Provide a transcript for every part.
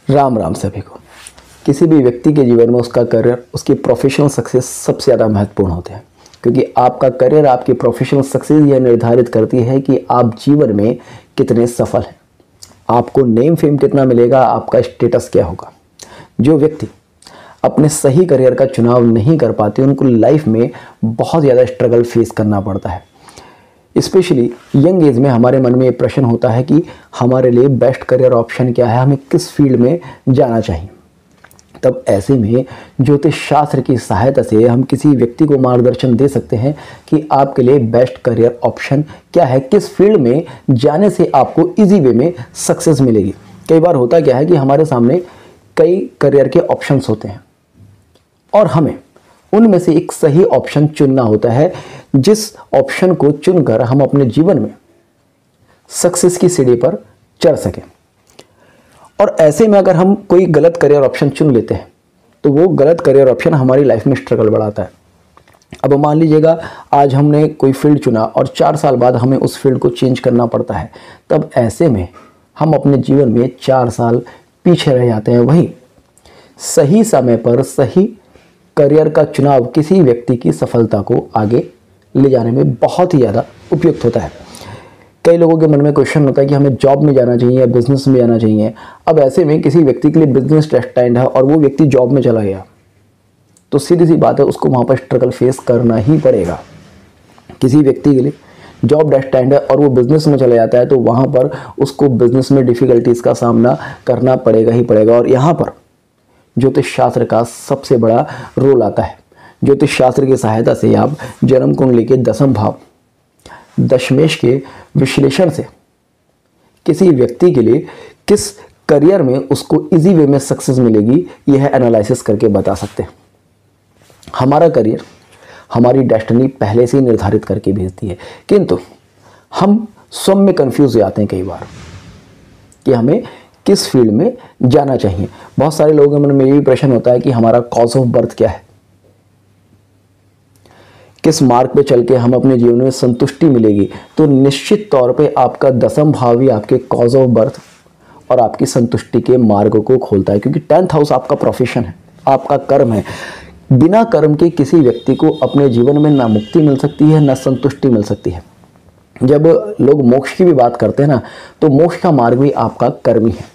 राम राम सभी को। किसी भी व्यक्ति के जीवन में उसका करियर, उसकी प्रोफेशनल सक्सेस सबसे ज़्यादा महत्वपूर्ण होते हैं, क्योंकि आपका करियर, आपकी प्रोफेशनल सक्सेस यह निर्धारित करती है कि आप जीवन में कितने सफल हैं, आपको नेम फेम कितना मिलेगा, आपका स्टेटस क्या होगा। जो व्यक्ति अपने सही करियर का चुनाव नहीं कर पाते, उनको लाइफ में बहुत ज़्यादा स्ट्रगल फेस करना पड़ता है। स्पेशली यंग एज में हमारे मन में ये प्रश्न होता है कि हमारे लिए बेस्ट करियर ऑप्शन क्या है, हमें किस फील्ड में जाना चाहिए। तब ऐसे में ज्योतिष शास्त्र की सहायता से हम किसी व्यक्ति को मार्गदर्शन दे सकते हैं कि आपके लिए बेस्ट करियर ऑप्शन क्या है, किस फील्ड में जाने से आपको इजी वे में सक्सेस मिलेगी। कई बार होता क्या है कि हमारे सामने कई करियर के ऑप्शंस होते हैं और हमें उनमें से एक सही ऑप्शन चुनना होता है, जिस ऑप्शन को चुनकर हम अपने जीवन में सक्सेस की सीढ़ी पर चढ़ सकें। और ऐसे में अगर हम कोई गलत करियर ऑप्शन चुन लेते हैं तो वो गलत करियर ऑप्शन हमारी लाइफ में स्ट्रगल बढ़ाता है। अब मान लीजिएगा आज हमने कोई फील्ड चुना और 4 साल बाद हमें उस फील्ड को चेंज करना पड़ता है, तब ऐसे में हम अपने जीवन में 4 साल पीछे रह जाते हैं। वहीं सही समय पर सही करियर का चुनाव किसी व्यक्ति की सफलता को आगे ले जाने में बहुत ही ज़्यादा उपयुक्त होता है। कई लोगों के मन में क्वेश्चन होता है कि हमें जॉब में जाना चाहिए या बिजनेस में जाना चाहिए। अब ऐसे में किसी व्यक्ति के लिए बिजनेस डेस्टाइंड है और वो व्यक्ति जॉब में चला गया, तो सीधी सी बात है, उसको वहाँ पर स्ट्रगल फेस करना ही पड़ेगा। किसी व्यक्ति के लिए जॉब डेस्टाइंड है और वो बिजनेस में चला जाता है, तो वहाँ पर उसको बिजनेस में डिफ़िकल्टीज़ का सामना करना पड़ेगा ही पड़ेगा। और यहाँ पर ज्योतिष शास्त्र का सबसे बड़ा रोल आता है। ज्योतिष शास्त्र की सहायता से आप जन्म कुंडली के 10वें भाव दशमेश के विश्लेषण से किसी व्यक्ति के लिए किस करियर में उसको इजी वे में सक्सेस मिलेगी, यह एनालिसिस करके बता सकते हैं। हमारा करियर हमारी डेस्टिनी पहले से ही निर्धारित करके भेजती है, किंतु हम स्वयं में कंफ्यूज हो जाते हैं कई बार कि हमें किस फील्ड में जाना चाहिए। बहुत सारे लोगों के मन में ये भी प्रश्न होता है कि हमारा कॉज ऑफ बर्थ क्या है, किस मार्ग पे चल के हम अपने जीवन में संतुष्टि मिलेगी। तो निश्चित तौर पे आपका 10वां भाव ही आपके कॉज ऑफ बर्थ और आपकी संतुष्टि के मार्ग को खोलता है, क्योंकि 10th हाउस आपका प्रोफेशन है, आपका कर्म है। बिना कर्म के किसी व्यक्ति को अपने जीवन में ना मुक्ति मिल सकती है, ना संतुष्टि मिल सकती है। जब लोग मोक्ष की भी बात करते हैं ना, तो मोक्ष का मार्ग भी आपका कर्म ही है।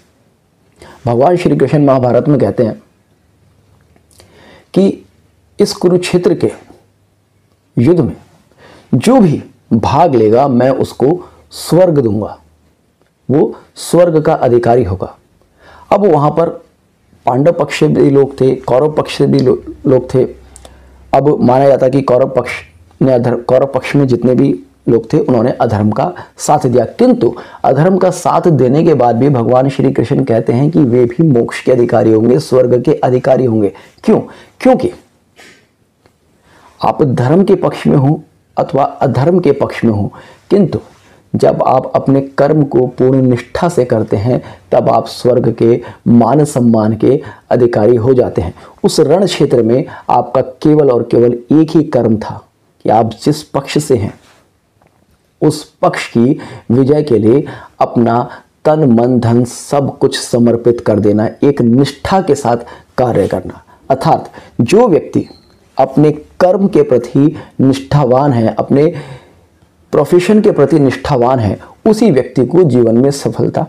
भगवान श्री कृष्ण महाभारत में कहते हैं कि इस कुरुक्षेत्र के युद्ध में जो भी भाग लेगा मैं उसको स्वर्ग दूंगा, वो स्वर्ग का अधिकारी होगा। अब वहां पर पांडव पक्ष से भी लोग थे, कौरव पक्ष से भी लोग थे। अब माना जाता कि कौरव पक्ष में जितने भी लोग थे उन्होंने अधर्म का साथ दिया, किंतु अधर्म का साथ देने के बाद भी भगवान श्री कृष्ण कहते हैं कि वे भी मोक्ष के अधिकारी होंगे, स्वर्ग के अधिकारी होंगे। क्यों? क्योंकि आप धर्म के पक्ष में हो अथवा अधर्म के पक्ष में हो, किंतु जब आप अपने कर्म को पूर्ण निष्ठा से करते हैं तब आप स्वर्ग के मान सम्मान के अधिकारी हो जाते हैं। उस रण क्षेत्र में आपका केवल और केवल एक ही कर्म था कि आप जिस पक्ष से हैं उस पक्ष की विजय के लिए अपना तन मन धन सब कुछ समर्पित कर देना, एक निष्ठा के साथ कार्य करना। अर्थात जो व्यक्ति अपने कर्म के प्रति निष्ठावान है, अपने प्रोफेशन के प्रति निष्ठावान है, उसी व्यक्ति को जीवन में सफलता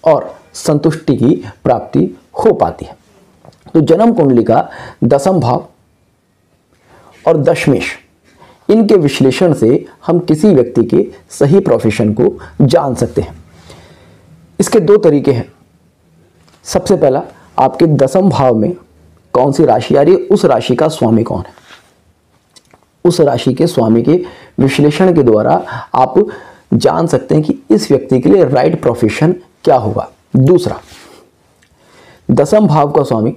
और संतुष्टि की प्राप्ति हो पाती है। तो जन्म कुंडली का 10वां भाव और दशमेश, इनके विश्लेषण से हम किसी व्यक्ति के सही प्रोफेशन को जान सकते हैं। इसके 2 तरीके हैं। सबसे पहला, आपके 10वें भाव में कौन सी राशि आ रही है, उस राशि का स्वामी कौन है, उस राशि के स्वामी के विश्लेषण के द्वारा आप जान सकते हैं कि इस व्यक्ति के लिए राइट प्रोफेशन क्या होगा। दूसरा, 10वें भाव का स्वामी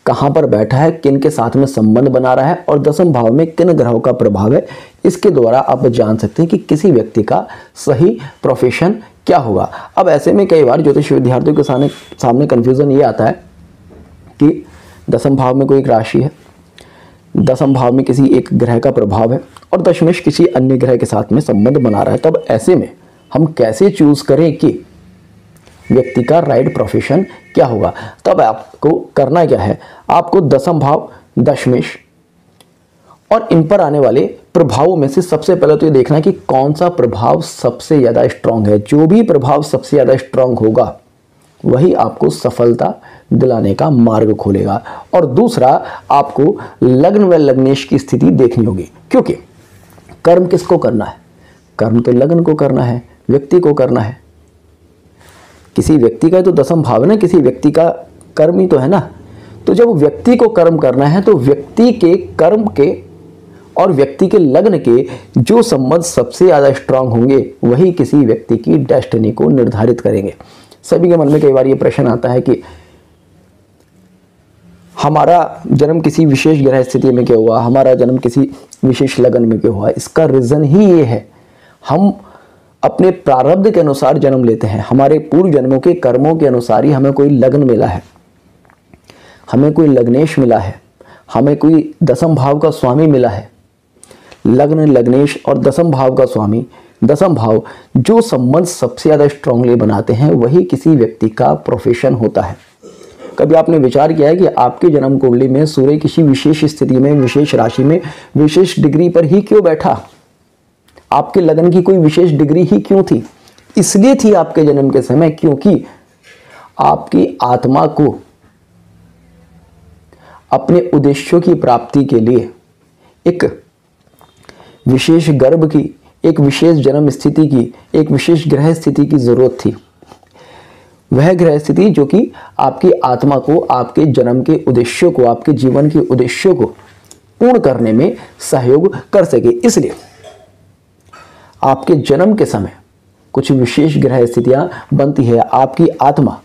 कहाँ पर बैठा है, किन के साथ में संबंध बना रहा है और 10वें भाव में किन ग्रहों का प्रभाव है, इसके द्वारा आप जान सकते हैं कि किसी व्यक्ति का सही प्रोफेशन क्या होगा। अब ऐसे में कई बार ज्योतिष विद्यार्थियों के सामने कन्फ्यूजन ये आता है कि 10वें भाव में कोई एक राशि है, 10वें भाव में किसी एक ग्रह का प्रभाव है और दशमेश किसी अन्य ग्रह के साथ में संबंध बना रहा है। तब ऐसे में हम कैसे चूज करें कि व्यक्ति का राइट प्रोफेशन क्या होगा? तब आपको करना क्या है, आपको दशम भाव, दशमेश और इन पर आने वाले प्रभावों में से सबसे पहले तो ये देखना है कि कौन सा प्रभाव सबसे ज़्यादा स्ट्रांग है। जो भी प्रभाव सबसे ज़्यादा स्ट्रांग होगा वही आपको सफलता दिलाने का मार्ग खोलेगा। और दूसरा, आपको लग्न व लग्नेश की स्थिति देखनी होगी, क्योंकि कर्म किसको करना है? कर्म तो लग्न को करना है, व्यक्ति को करना है। किसी व्यक्ति का तो दशम भाव है ना, किसी व्यक्ति का कर्म ही तो है ना। तो जब व्यक्ति को कर्म करना है तो व्यक्ति के कर्म के और व्यक्ति के लग्न के जो संबंध सबसे ज़्यादा स्ट्रांग होंगे वही किसी व्यक्ति की डेस्टिनी को निर्धारित करेंगे। सभी के मन में कई बार ये प्रश्न आता है कि हमारा जन्म किसी विशेष ग्रह स्थिति में क्यों हुआ, हमारा जन्म किसी विशेष लगन में क्यों हुआ? इसका रीज़न ही ये है, हम अपने प्रारब्ध के अनुसार जन्म लेते हैं। हमारे पूर्व जन्मों के कर्मों के अनुसार ही हमें कोई लगन मिला है, हमें कोई लग्नेश मिला है, हमें कोई दशम भाव का स्वामी मिला है। लग्न, लग्नेश और दशम भाव का स्वामी, दशम भाव जो संबंध सबसे ज़्यादा स्ट्रांगली बनाते हैं वही किसी व्यक्ति का प्रोफेशन होता है। कभी आपने विचार किया है कि आपके जन्म कुंडली में सूर्य किसी विशेष स्थिति में, विशेष राशि में, विशेष डिग्री पर ही क्यों बैठा? आपके लगन की कोई विशेष डिग्री ही क्यों थी? इसलिए थी आपके जन्म के समय क्योंकि आपकी आत्मा को अपने उद्देश्यों की प्राप्ति के लिए एक विशेष गर्भ की, एक विशेष जन्म स्थिति की, एक विशेष ग्रह स्थिति की जरूरत थी। वह ग्रह स्थिति जो कि आपकी आत्मा को आपके जन्म के उद्देश्यों को, आपके जीवन के उद्देश्यों को पूर्ण करने में सहयोग कर सके। इसलिए आपके जन्म के समय कुछ विशेष ग्रह स्थितियां बनती है। आपकी आत्मा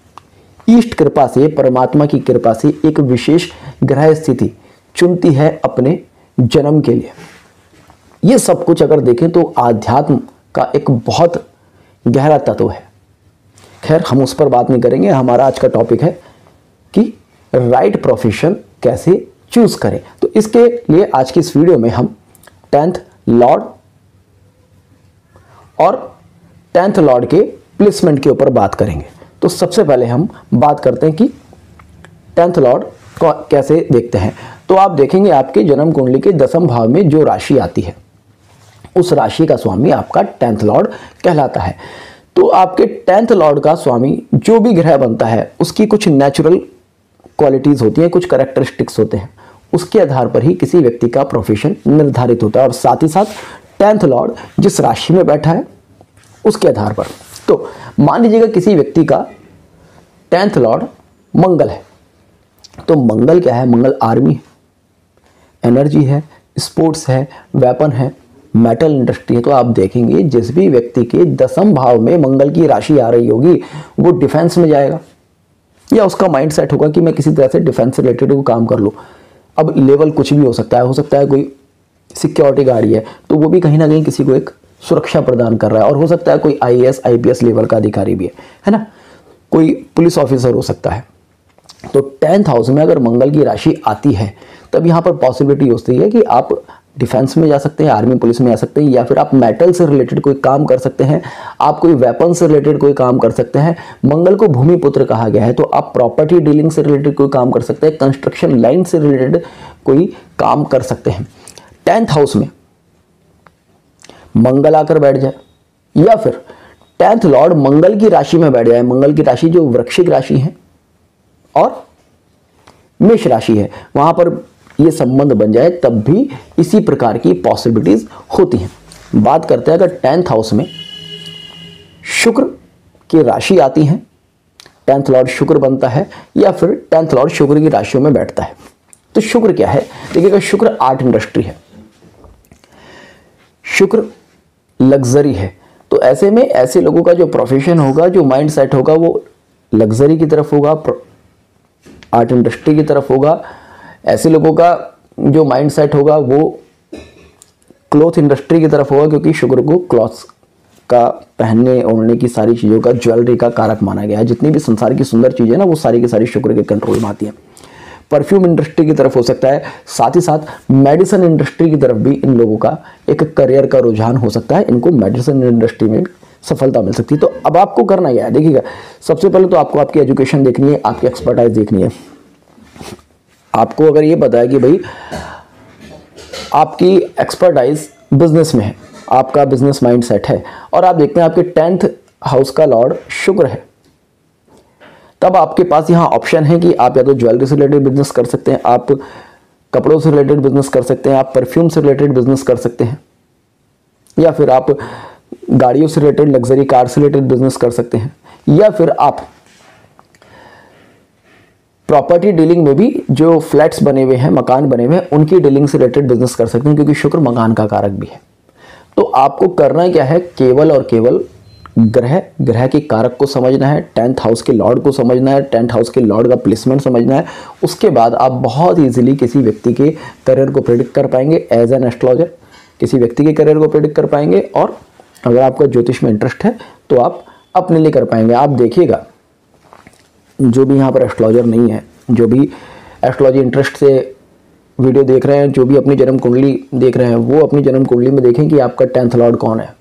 ईष्ट कृपा से, परमात्मा की कृपा से एक विशेष ग्रह स्थिति चुनती है अपने जन्म के लिए। ये सब कुछ अगर देखें तो आध्यात्म का एक बहुत गहरा तत्व है। खैर, हम उस पर बात नहीं करेंगे। हमारा आज का टॉपिक है कि राइट प्रोफेशन कैसे चूज करें। तो इसके लिए आज की इस वीडियो में हम 10th लॉर्ड और 10th लॉर्ड के प्लेसमेंट के ऊपर बात करेंगे। तो सबसे पहले हम बात करते हैं कि 10th लॉर्ड को कैसे देखते हैं। तो आप देखेंगे आपके जन्म कुंडली के दशम भाव में जो राशि आती है उस राशि का स्वामी आपका 10th लॉर्ड कहलाता है। तो आपके 10th लॉर्ड का स्वामी जो भी ग्रह बनता है उसकी कुछ नेचुरल क्वालिटीज होती हैं, कुछ कैरेक्टरिस्टिक्स होते हैं, उसके आधार पर ही किसी व्यक्ति का प्रोफेशन निर्धारित होता है। और साथ ही साथ 10th लॉर्ड जिस राशि में बैठा है उसके आधार पर। तो मान लीजिएगा किसी व्यक्ति का 10th लॉर्ड मंगल है, तो मंगल क्या है? मंगल आर्मी है, एनर्जी है, स्पोर्ट्स है, वेपन है, मेटल इंडस्ट्री है। तो आप देखेंगे जिस भी व्यक्ति के दशम भाव में मंगल की राशि आ रही होगी वो डिफेंस में जाएगा, या उसका माइंड सेट होगा कि मैं किसी तरह से डिफेंस से रिलेटेड कोई काम कर लूँ। अब लेवल कुछ भी हो सकता है कोई सिक्योरिटी गार्ड है तो वो भी कहीं ना कहीं किसी को एक सुरक्षा प्रदान कर रहा है, और हो सकता है कोई IAS IPS लेवल का अधिकारी भी है ना, कोई पुलिस ऑफिसर हो सकता है। तो 10th हाउस में अगर मंगल की राशि आती है तब यहाँ पर पॉसिबिलिटी होती है कि आप डिफेंस में जा सकते हैं, आर्मी पुलिस में जा सकते हैं, या फिर आप मेटल से रिलेटेड कोई काम कर सकते हैं, आप कोई वेपन से रिलेटेड कोई काम कर सकते हैं। मंगल को भूमि पुत्र कहा गया है, तो आप प्रॉपर्टी डीलिंग से रिलेटेड कोई काम कर सकते हैं, कंस्ट्रक्शन लाइन से रिलेटेड कोई काम कर सकते हैं। 10th हाउस में मंगल आकर बैठ जाए, या फिर 10th लॉर्ड मंगल की राशि में बैठ जाए। मंगल की राशि जो वृश्चिक राशि है और मेष राशि है, वहां पर ये संबंध बन जाए तब भी इसी प्रकार की पॉसिबिलिटीज होती हैं। बात करते हैं अगर 10th हाउस में शुक्र की राशि आती है, 10th लॉर्ड शुक्र बनता है, या फिर 10th लॉर्ड शुक्र की राशियों में बैठता है। तो शुक्र क्या है? देखिएगा, शुक्र आर्ट इंडस्ट्री है, शुक्र लग्जरी है। तो ऐसे में ऐसे लोगों का जो प्रोफेशन होगा, जो माइंड सेट होगा, वो लग्जरी की तरफ होगा, आर्ट इंडस्ट्री की तरफ होगा। ऐसे लोगों का जो माइंड सेट होगा वो क्लॉथ इंडस्ट्री की तरफ होगा, क्योंकि शुक्र को क्लॉथ्स का पहनने ओढ़ने की सारी चीज़ों का, ज्वेलरी का कारक माना गया है। जितनी भी संसार की सुंदर चीज़ें ना वो सारी की सारी शुक्र के कंट्रोल में आती हैं। परफ्यूम इंडस्ट्री की तरफ हो सकता है, साथ ही साथ मेडिसिन इंडस्ट्री की तरफ भी इन लोगों का एक करियर का रुझान हो सकता है। इनको मेडिसिन इंडस्ट्री में सफलता मिल सकती है। तो अब आपको करना क्या है, देखिएगा, सबसे पहले तो आपको आपकी एजुकेशन देखनी है, आपकी एक्सपर्टाइज देखनी है। आपको अगर ये पता है कि भाई आपकी एक्सपर्टाइज बिजनेस में है, आपका बिजनेस माइंड सेट है, और आप देखते हैं आपके 10th हाउस का लॉर्ड शुक्र है, तब आपके पास यहाँ ऑप्शन है कि आप या तो ज्वेलरी से रिलेटेड बिजनेस कर सकते हैं, आप कपड़ों से रिलेटेड बिजनेस कर सकते हैं, आप परफ्यूम से रिलेटेड बिजनेस कर सकते हैं, या फिर आप गाड़ियों से रिलेटेड, लग्जरी कार से रिलेटेड बिजनेस कर सकते हैं, या फिर आप प्रॉपर्टी डीलिंग में भी जो फ्लैट्स बने हुए हैं, मकान बने हुए हैं, उनकी डीलिंग से रिलेटेड बिजनेस कर सकते हैं, क्योंकि शुक्र मकान का कारक भी है। तो आपको करना क्या है, केवल और केवल ग्रह के कारक को समझना है, 10th हाउस के लॉर्ड को समझना है, 10th हाउस के लॉर्ड का प्लेसमेंट समझना है। उसके बाद आप बहुत इजीली किसी व्यक्ति के करियर को प्रेडिक्ट कर पाएंगे एज एन एस्ट्रोलॉजर, किसी व्यक्ति के करियर को प्रेडिक्ट कर पाएंगे, और अगर आपका ज्योतिष में इंटरेस्ट है तो आप अपने लिए कर पाएंगे। आप देखिएगा, जो भी यहाँ पर एस्ट्रोलॉजर नहीं है, जो भी एस्ट्रोलॉजी इंटरेस्ट से वीडियो देख रहे हैं, जो भी अपनी जन्म कुंडली देख रहे हैं, वो अपनी जन्म कुंडली में देखें कि आपका 10th लॉर्ड कौन है।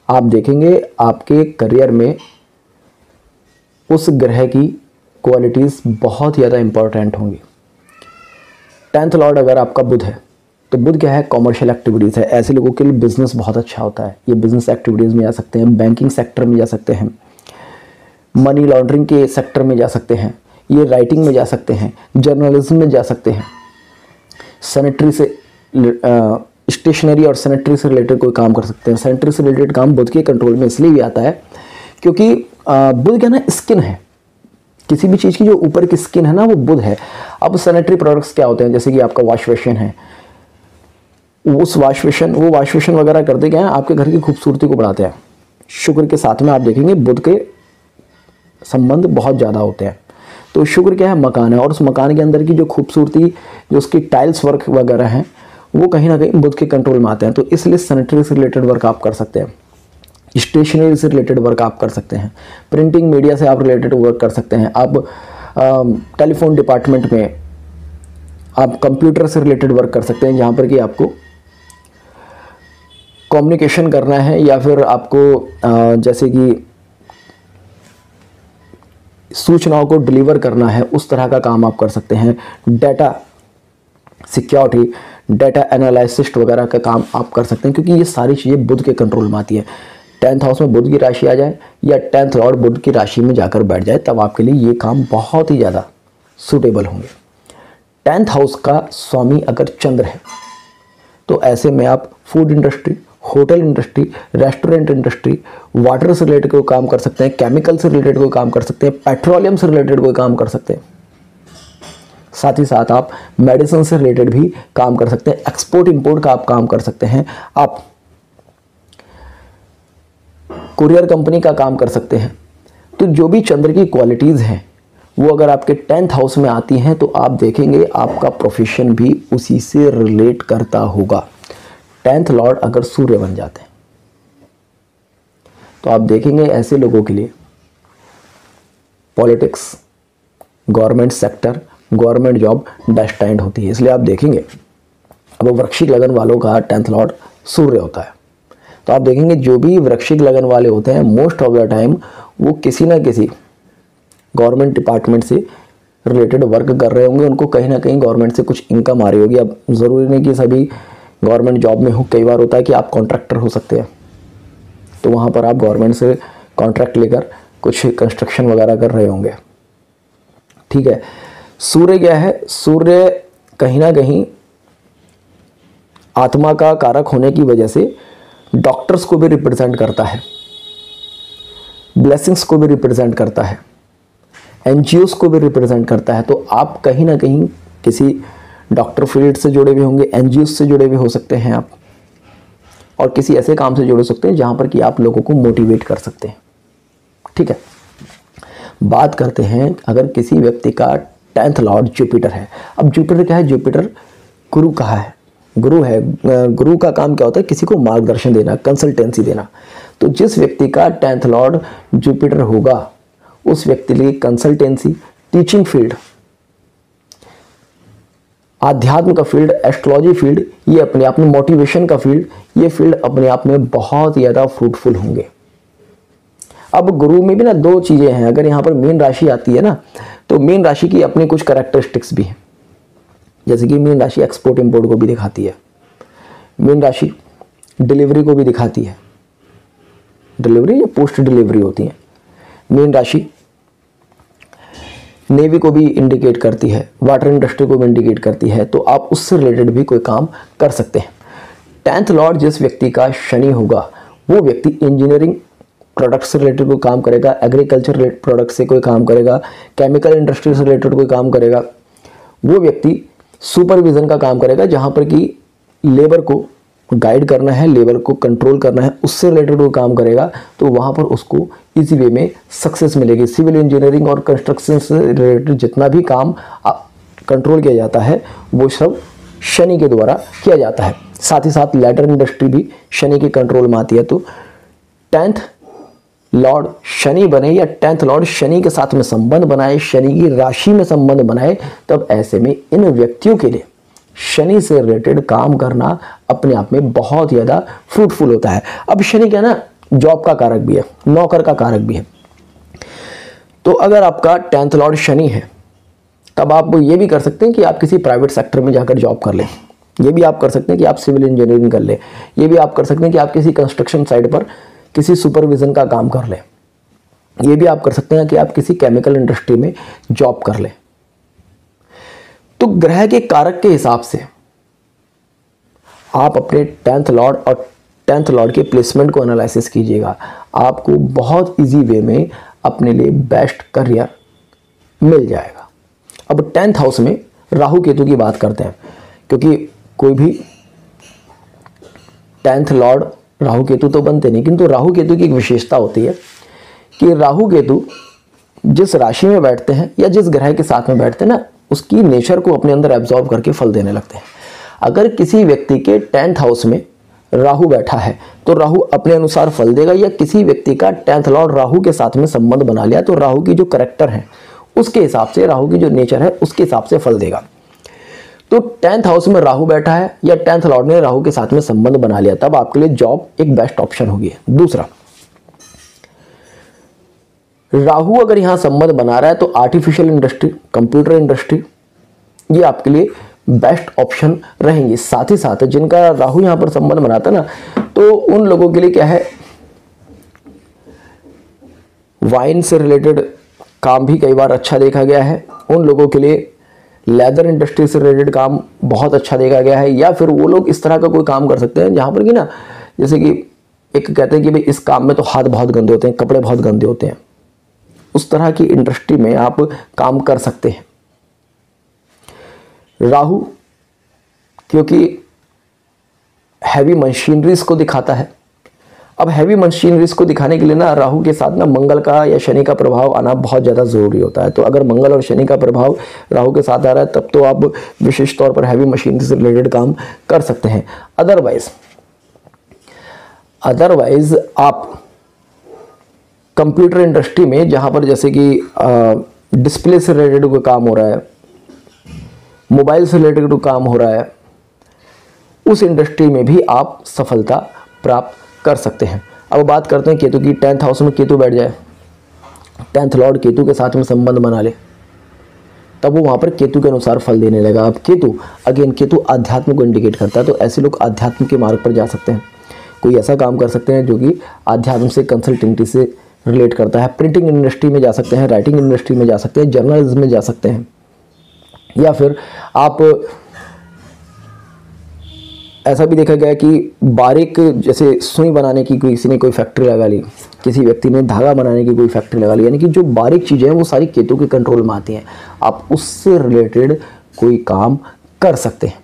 आप देखेंगे आपके करियर में उस ग्रह की क्वालिटीज़ बहुत ज़्यादा इंपॉर्टेंट होंगी। 10th लॉर्ड अगर आपका बुध है, तो बुध क्या है, कॉमर्शियल एक्टिविटीज़ है। ऐसे लोगों के लिए बिजनेस बहुत अच्छा होता है, ये बिजनेस एक्टिविटीज़ में जा सकते हैं, बैंकिंग सेक्टर में जा सकते हैं, मनी लॉन्ड्रिंग के सेक्टर में जा सकते हैं, ये राइटिंग में जा सकते हैं, जर्नलिज्म में जा सकते हैं, सैनिटरी से स्टेशनरी और सैनिटरी से रिलेटेड कोई काम कर सकते हैं। सैनिटरी से रिलेटेड काम बुध के कंट्रोल में इसलिए भी आता है क्योंकि बुध क्या ना, स्किन है, किसी भी चीज़ की जो ऊपर की स्किन है ना, वो बुध है। अब सैनिटरी प्रोडक्ट्स क्या होते हैं, जैसे कि आपका वॉश बेसिन है, वो वॉश बेसिन वगैरह करते क्या है, आपके घर की खूबसूरती को बढ़ाते हैं। शुक्र के साथ में आप देखेंगे बुध के संबंध बहुत ज़्यादा होते हैं। तो शुक्र क्या है, मकान है, और उस मकान के अंदर की जो खूबसूरती, जो उसकी टाइल्स वर्क वगैरह हैं, वो कहीं ना कहीं बुध के कंट्रोल में आते हैं। तो इसलिए सैनिटरी से रिलेटेड वर्क आप कर सकते हैं, स्टेशनरी से रिलेटेड वर्क आप कर सकते हैं, प्रिंटिंग मीडिया से आप रिलेटेड वर्क कर सकते हैं, आप टेलीफोन डिपार्टमेंट में, आप कंप्यूटर से रिलेटेड वर्क कर सकते हैं, जहाँ पर कि आपको कम्युनिकेशन करना है, या फिर आपको जैसे कि सूचनाओं को डिलीवर करना है, उस तरह का काम आप कर सकते हैं। डेटा सिक्योरिटी, डेटा एनालिसिस्ट वगैरह का काम आप कर सकते हैं, क्योंकि ये सारी चीज़ें बुध के कंट्रोल में आती है। 10th हाउस में बुध की राशि आ जाए, या 10th लॉर्ड बुध की राशि में जाकर बैठ जाए, तब आपके लिए ये काम बहुत ही ज़्यादा सूटेबल होंगे। 10th हाउस का स्वामी अगर चंद्र है, तो ऐसे में आप food industry, hotel industry, restaurant industry, water से रिलेटेड कोई काम कर सकते हैं, केमिकल से रिलेटेड कोई काम कर सकते हैं, पेट्रोलियम से रिलेटेड कोई काम कर सकते हैं। साथ ही साथ आप मेडिसिन से रिलेटेड भी काम कर सकते हैं, एक्सपोर्ट इंपोर्ट का आप काम कर सकते हैं, आप कुरियर कंपनी का काम कर सकते हैं। तो जो भी चंद्र की क्वालिटीज़ हैं, वो अगर आपके 10th हाउस में आती हैं, तो आप देखेंगे आपका प्रोफेशन भी उसी से रिलेट करता होगा। 10th लॉर्ड अगर सूर्य बन जाते हैं, तो आप देखेंगे ऐसे लोगों के लिए politics, government sector, government job destined होती है। इसलिए आप देखेंगे, अब वृश्चिक लगन वालों का 10th लॉर्ड सूर्य होता है, तो आप देखेंगे जो भी वृश्चिक लगन वाले होते हैं, मोस्ट ऑफ द टाइम वो किसी ना किसी गवर्नमेंट डिपार्टमेंट से रिलेटेड वर्क कर रहे होंगे, उनको कहीं ना कहीं गवर्नमेंट से कुछ इनकम आ रही होगी। अब ज़रूरी नहीं कि सभी गवर्नमेंट जॉब में हो, कई बार होता है कि आप कॉन्ट्रैक्टर हो सकते हैं, तो वहाँ पर आप गवर्नमेंट से कॉन्ट्रैक्ट लेकर कुछ कंस्ट्रक्शन वगैरह कर रहे होंगे। ठीक है, सूर्य क्या है, सूर्य कहीं ना कहीं आत्मा का कारक होने की वजह से डॉक्टर्स को भी रिप्रेजेंट करता है, ब्लेसिंग्स को भी रिप्रेजेंट करता है, एनजीओस को भी रिप्रेजेंट करता है। तो आप कहीं ना कहीं किसी डॉक्टर फील्ड से जुड़े हुए होंगे, एनजीओस से जुड़े हुए हो सकते हैं आप, और किसी ऐसे काम से जुड़ सकते हैं जहां पर कि आप लोगों को मोटिवेट कर सकते हैं। ठीक है, बात करते हैं अगर किसी व्यक्ति का 10th लॉर्ड जुपिटर है। अब जुपिटर क्या है, जुपिटर गुरु कहा है, गुरु है। गुरु का काम क्या होता है, किसी को मार्गदर्शन देना, कंसल्टेंसी देना। तो जिस व्यक्ति का 10th लॉर्ड जुपिटर होगा, उस व्यक्ति के लिए कंसल्टेंसी, टीचिंग फील्ड, आध्यात्म का फील्ड, एस्ट्रोलॉजी फील्ड, ये अपने आप में मोटिवेशन का फील्ड, ये फील्ड अपने आप में बहुत ज़्यादा फ्रूटफुल होंगे। अब गुरु में भी ना दो चीज़ें हैं। अगर यहाँ पर मीन राशि आती है ना, तो मीन राशि की अपनी कुछ कैरेक्टरिस्टिक्स भी हैं, जैसे कि मीन राशि एक्सपोर्ट इंपोर्ट को भी दिखाती है, मीन राशि डिलीवरी को भी दिखाती है, डिलीवरी या पोस्ट डिलीवरी होती है, मीन राशि नेवी को भी इंडिकेट करती है, वाटर इंडस्ट्री को भी इंडिकेट करती है, तो आप उससे रिलेटेड भी कोई काम कर सकते हैं। 10th लॉर्ड जिस व्यक्ति का शनि होगा वो व्यक्ति इंजीनियरिंग प्रोडक्ट से रिलेटेड कोई काम करेगा, एग्रीकल्चर रिलेटेड प्रोडक्ट से कोई काम करेगा, केमिकल इंडस्ट्री से रिलेटेड कोई काम करेगा। वो व्यक्ति सुपरविजन का काम करेगा, जहाँ पर कि लेबर को गाइड करना है, लेबर को कंट्रोल करना है, उससे रिलेटेड वो काम करेगा, तो वहाँ पर उसको इजी वे में सक्सेस मिलेगी। सिविल इंजीनियरिंग और कंस्ट्रक्शन से रिलेटेड जितना भी काम कंट्रोल किया जाता है वो सब शनि के द्वारा किया जाता है। साथ ही साथ लेदर इंडस्ट्री भी शनि के कंट्रोल में आती है। तो 10th लॉर्ड शनि बने या 10th लॉर्ड शनि के साथ में संबंध बनाए, शनि की राशि में संबंध बनाए, तब ऐसे में इन व्यक्तियों के लिए शनि से रिलेटेड काम करना अपने आप में बहुत ज़्यादा फ्रूटफुल होता है। अब शनि क्या ना, जॉब का कारक भी है, नौकर का कारक भी है। तो अगर आपका 10th लॉर्ड शनि है तब आप ये भी कर सकते हैं कि आप किसी प्राइवेट सेक्टर में जाकर जॉब कर लें, ये भी आप कर सकते हैं कि आप सिविल इंजीनियरिंग कर लें, ये भी आप कर सकते हैं कि आप किसी कंस्ट्रक्शन साइट पर किसी सुपरविजन का काम कर लें, ये भी आप कर सकते हैं कि आप किसी केमिकल इंडस्ट्री में जॉब कर लें। तो ग्रह के कारक के हिसाब से आप अपने 10th लॉर्ड और 10th लॉर्ड के प्लेसमेंट को एनालिसिस कीजिएगा, आपको बहुत इजी वे में अपने लिए बेस्ट करियर मिल जाएगा। अब 10th हाउस में राहु केतु की बात करते हैं, क्योंकि कोई भी 10th लॉर्ड राहु केतु तो बनते नहीं, किंतु राहु केतु की एक विशेषता होती है कि राहु केतु जिस राशि में बैठते हैं या जिस ग्रह के साथ में बैठते हैं ना, उसकी नेचर को अपने अंदर एब्जॉर्ब करके फल देने लगते हैं। अगर किसी व्यक्ति के 10th हाउस में राहु बैठा है तो राहु अपने अनुसार फल देगा, या किसी व्यक्ति का 10th लॉर्ड राहु के साथ में संबंध बना लिया तो राहु की जो करैक्टर है उसके हिसाब से, राहु की जो नेचर है उसके हिसाब से फल देगा। तो 10th हाउस में राहु बैठा है या 10th लॉर्ड ने राहु के साथ में संबंध बना लिया, तब आपके लिए जॉब एक बेस्ट ऑप्शन होगी। दूसरा, राहु अगर यहां संबंध बना रहा है तो आर्टिफिशियल इंडस्ट्री, कंप्यूटर इंडस्ट्री, ये आपके लिए बेस्ट ऑप्शन रहेंगे। साथ ही साथ जिनका राहु यहां पर संबंध बनाता है ना, तो उन लोगों के लिए क्या है, वाइन से रिलेटेड काम भी कई बार अच्छा देखा गया है। उन लोगों के लिए लेदर इंडस्ट्री से रिलेटेड काम बहुत अच्छा देखा गया है, या फिर वो लोग इस तरह का कोई काम कर सकते हैं जहां पर कि ना, जैसे कि एक कहते हैं कि भाई इस काम में तो हाथ बहुत गंदे होते हैं, कपड़े बहुत गंदे होते हैं, उस तरह की इंडस्ट्री में आप काम कर सकते हैं। राहु क्योंकि हैवी मशीनरीज को दिखाता है, अब हैवी मशीनरीज को दिखाने के लिए ना राहु के साथ ना मंगल का या शनि का प्रभाव आना बहुत ज़्यादा ज़रूरी होता है। तो अगर मंगल और शनि का प्रभाव राहु के साथ आ रहा है तब तो आप विशेष तौर पर हैवी मशीनरी से रिलेटेड काम कर सकते हैं। अदरवाइज आप कंप्यूटर इंडस्ट्री में, जहाँ पर जैसे कि डिस्प्ले से रिलेटेड कोई काम हो रहा है, मोबाइल से रिलेटेड कोई काम हो रहा है, उस इंडस्ट्री में भी आप सफलता प्राप्त कर सकते हैं। अब बात करते हैं केतु की। 10th हाउस में केतु बैठ जाए, 10th लॉर्ड केतु के साथ में संबंध बना ले, तब वो वहाँ पर केतु के अनुसार फल देने लगा। अब केतु आध्यात्म को इंडिकेट करता है, तो ऐसे लोग आध्यात्म के मार्ग पर जा सकते हैं। कोई ऐसा काम कर सकते हैं जो कि आध्यात्म से, कंसल्टेंसी से रिलेट करता है। प्रिंटिंग इंडस्ट्री में जा सकते हैं, राइटिंग इंडस्ट्री में जा सकते हैं, जर्नलिज्म में जा सकते हैं, या फिर आप ऐसा भी देखा गया कि बारीक जैसे सुई बनाने की किसी ने कोई फैक्ट्री लगा ली, किसी व्यक्ति ने धागा बनाने की कोई फैक्ट्री लगा ली, यानी कि जो बारीक चीज़ें हैं वो सारी केतु के कंट्रोल में आती हैं, आप उससे रिलेटेड कोई काम कर सकते हैं।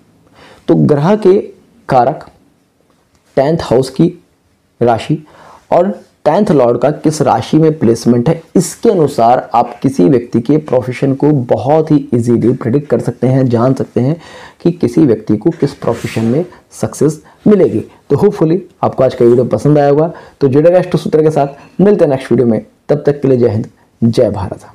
तो ग्रह के कारक 10th हाउस की राशि और 10th लॉर्ड का किस राशि में प्लेसमेंट है, इसके अनुसार आप किसी व्यक्ति के प्रोफेशन को बहुत ही इजीली प्रेडिक्ट कर सकते हैं, जान सकते हैं कि किसी व्यक्ति को किस प्रोफेशन में सक्सेस मिलेगी। तो होपफुली आपको आज का वीडियो पसंद आया होगा। तो जुड़ेगा अष्ट सूत्र के साथ, मिलते हैं नेक्स्ट वीडियो में। तब तक के लिए जय हिंद, जय भारत।